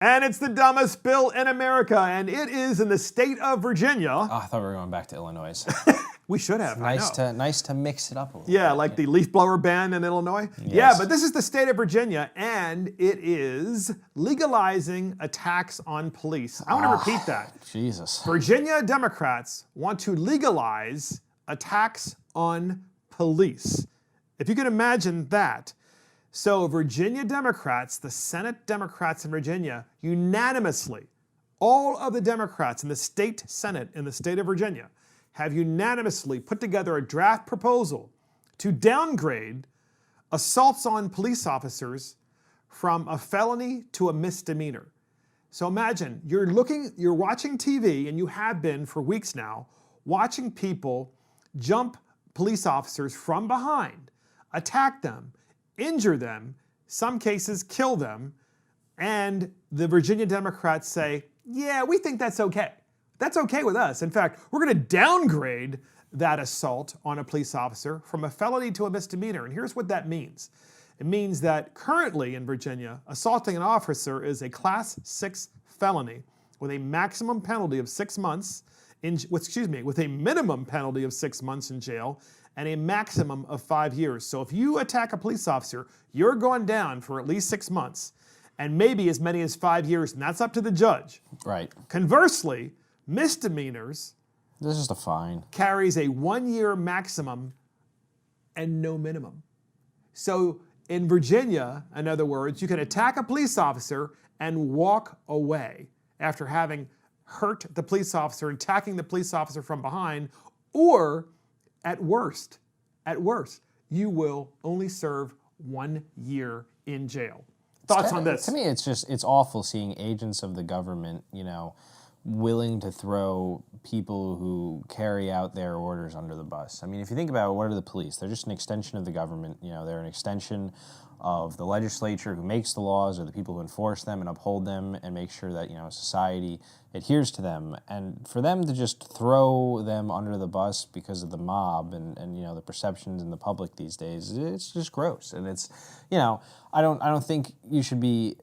And it's the dumbest bill in America, and it is in the state of Virginia. Oh, I thought we were going back to Illinois. We should have. Nice to mix it up a little. Yeah, like the leaf blower ban in Illinois. Yes. Yeah, but this is the state of Virginia, and it is legalizing attacks on police. I want to repeat that. Jesus. Virginia Democrats want to legalize attacks on police. If you can imagine that. So Virginia Democrats, the Senate Democrats in Virginia, unanimously, all of the Democrats in the state Senate in the state of Virginia have unanimously put together a draft proposal to downgrade assaults on police officers from a felony to a misdemeanor. So imagine you're watching TV, and you have been for weeks now, watching people jump police officers from behind, attack them, injure them, some cases kill them, and the Virginia Democrats say, yeah, we think that's okay. That's okay with us. In fact, we're going to downgrade that assault on a police officer from a felony to a misdemeanor. And here's what that means. It means that currently in Virginia, assaulting an officer is a Class 6 felony with a maximum penalty of 6 months, with a minimum penalty of 6 months in jail and a maximum of 5 years. So if you attack a police officer, you're going down for at least 6 months and maybe as many as 5 years, and that's up to the judge. Right. Conversely, misdemeanors, this is the fine, carries a 1 year maximum and no minimum. So in Virginia, in other words, you can attack a police officer and walk away after having hurt the police officer, attacking the police officer from behind, or at worst, you will only serve 1 year in jail. Thoughts on this? To me, it's awful seeing agents of the government, willing to throw people who carry out their orders under the bus. I mean, if you think about it, what are the police? They're just an extension of the government. They're an extension of the legislature who makes the laws, or the people who enforce them and uphold them and make sure that, society adheres to them. And for them to just throw them under the bus because of the mob and the perceptions in the public these days, it's just gross. And it's, I don't think you should be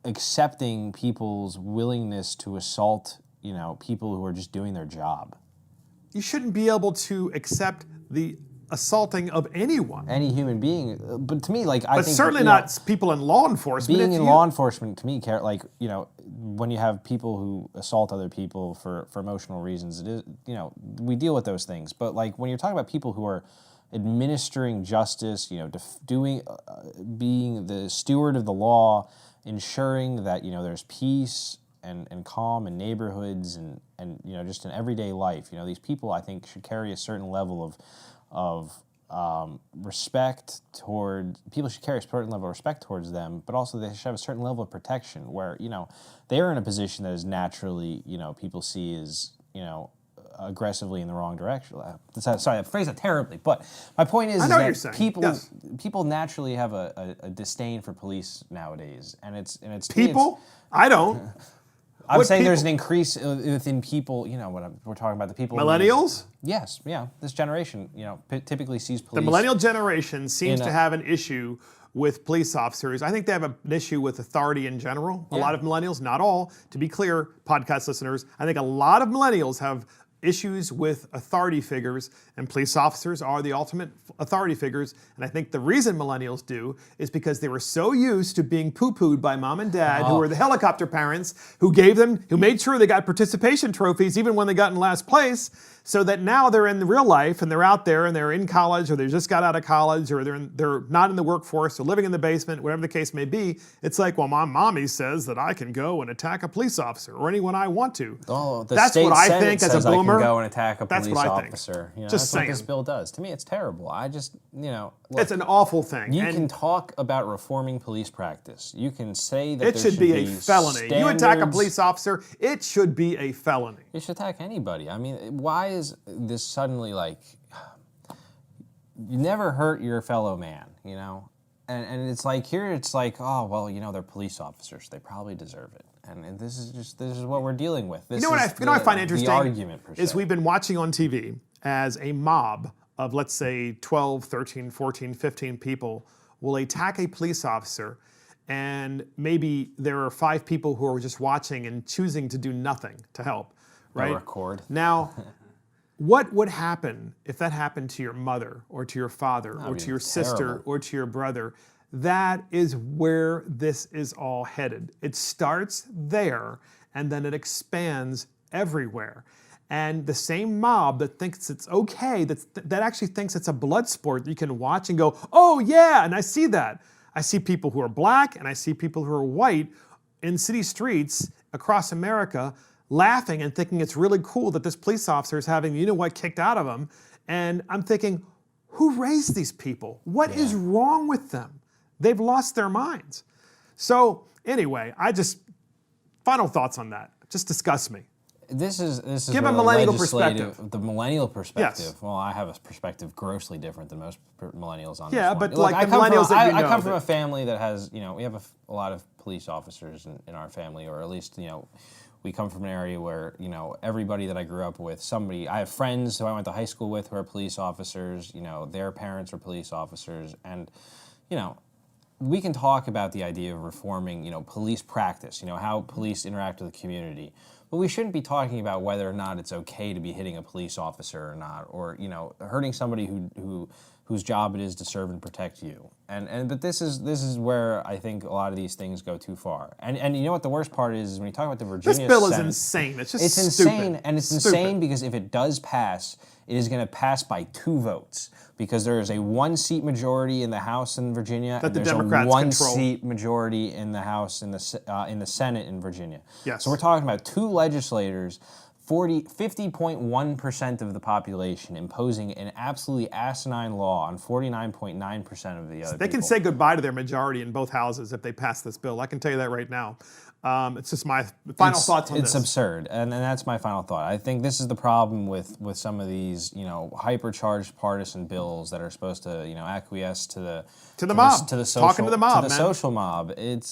accepting people's willingness to assault, people who are just doing their job. You shouldn't be able to accept the assaulting of anyone. Any human being. But to me, I think... But certainly not people in law enforcement. Being in law enforcement, to me, when you have people who assault other people for emotional reasons, it is, we deal with those things. But when you're talking about people who are administering justice, being the steward of the law, ensuring that there's peace and calm in neighborhoods and just in everyday life. These people, I think, should carry a certain level of respect toward people. Should carry a certain level of respect towards them, but also they should have a certain level of protection where they're in a position that is naturally people see as aggressively in the wrong direction. Sorry, I phrased that terribly, but my point is that people naturally have a disdain for police nowadays, and it's people. I don't. I'm saying there's an increase within people. We're talking about the people. Millennials. Yes, yeah. This generation, typically sees police. The millennial generation seems to have an issue with police officers. I think they have an issue with authority in general. A lot of millennials, not all, to be clear, podcast listeners, I think a lot of millennials have issues with authority figures, and police officers are the ultimate authority figures. And I think the reason millennials do is because they were so used to being poo-pooed by mom and dad, who were the helicopter parents, who made sure they got participation trophies even when they got in last place, so that now they're in the real life and they're out there and they're in college, or they just got out of college, or they're not in the workforce, or living in the basement, whatever the case may be. It's like, well, my mommy says that I can go and attack a police officer or anyone I want to. That's what I think as a boomer. I can go and attack a police officer. Just saying. What this bill does. To me, it's terrible. I just, look, it's an awful thing. You can talk about reforming police practice. You can say that it should be a felony. You attack a police officer, it should be a felony. You should attack anybody. I mean, why is this suddenly you never hurt your fellow man, And it's here it's oh, well, they're police officers. They probably deserve it. And this is what we're dealing with. This what I find interesting argument, is we've been watching on TV as a mob of, let's say, 12, 13, 14, 15 people will attack a police officer, and maybe there are 5 people who are just watching and choosing to do nothing to help, right? Record. Now, what would happen if that happened to your mother or to your father or be to your sister terrible. or to your brother? That is where this is all headed. It starts there and then it expands everywhere. And the same mob that thinks it's okay, that actually thinks it's a blood sport that you can watch and go, oh yeah, and I see that. I see people who are black and I see people who are white in city streets across America laughing and thinking it's really cool that this police officer is having you know what kicked out of him. And I'm thinking, who raised these people? What is wrong with them? They've lost their minds. So anyway, final thoughts on that. Just discuss me. This is Give a really millennial legislative- perspective. The millennial perspective. Yes. Well, I have a perspective grossly different than most millennials on Yeah, this one. but Look, like the millennials that you know I come from that- a family that has, we have a lot of police officers in our family, or at least, we come from an area where, everybody that I grew up with, I have friends who I went to high school with who are police officers, their parents are police officers, and, we can talk about the idea of reforming, police practice, how police interact with the community. But we shouldn't be talking about whether or not it's okay to be hitting a police officer or not, or hurting somebody whose job it is to serve and protect you. But this is where I think a lot of these things go too far. And you know what the worst part is when you talk about the Virginia This bill is Senate, insane. It's just it's stupid. insane, and it's Stupid. insane because if it does pass, it is going to pass by 2 votes. Because there is a 1-seat majority in the House in Virginia, That and the there's Democrats a control. 1-seat majority in the House in the Senate in Virginia. Yes. So we're talking about 2 legislators, 50.1% of the population, imposing an absolutely asinine law on 49.9% of the other They can people. say goodbye to their majority in both houses if they pass this bill. I can tell you that right now. It's just my final thoughts on It's this. absurd, and that's my final thought. I think this is the problem with some of these, hypercharged partisan bills that are supposed to, acquiesce to the mob. to the social, Talking to the mob, to the man. social mob. And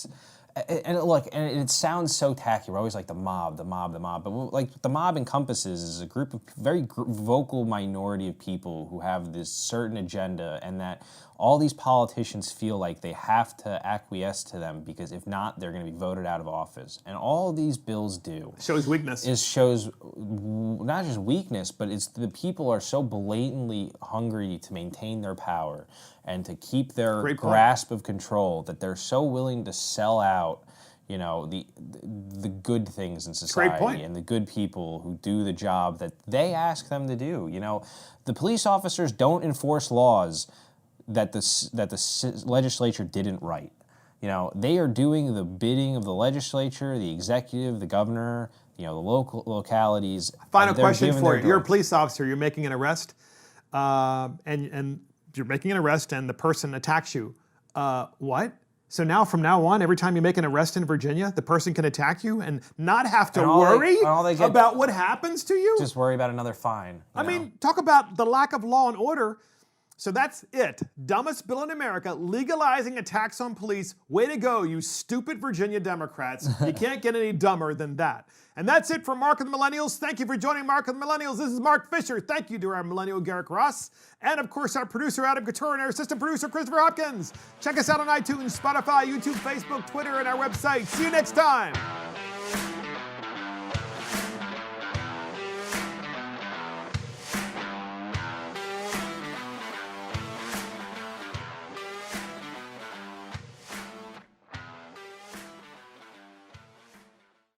it sounds so tacky. We're always like the mob, but like the mob encompasses is a group of very vocal minority of people who have this certain agenda, and that all these politicians feel like they have to acquiesce to them because if not, they're going to be voted out of office. And all these bills do Shows weakness. shows not just weakness, but it's the people are so blatantly hungry to maintain their power and to keep their Great point. grasp of control that they're so willing to sell out, the good things in society point. and the good people who do the job that they ask them to do. The police officers don't enforce laws that the legislature didn't write. They are doing the bidding of the legislature, the executive, the governor, the localities. Final They're question giving for their you. You're a direction. police officer. You're making an arrest, and you're making an arrest, and the person attacks you. What? So now, from now on, every time you make an arrest in Virginia, the person can attack you and not have to worry about what happens to you? Just worry about another fine. I mean, talk about the lack of law and order. So that's it. Dumbest bill in America, legalizing attacks on police. Way to go, you stupid Virginia Democrats. You can't get any dumber than that. And that's it for Mark and the Millennials. Thank you for joining Mark and the Millennials. This is Mark Fisher. Thank you to our millennial Garrick Ross. And of course, our producer Adam Couture and our assistant producer Christopher Hopkins. Check us out on iTunes, Spotify, YouTube, Facebook, Twitter, and our website. See you next time.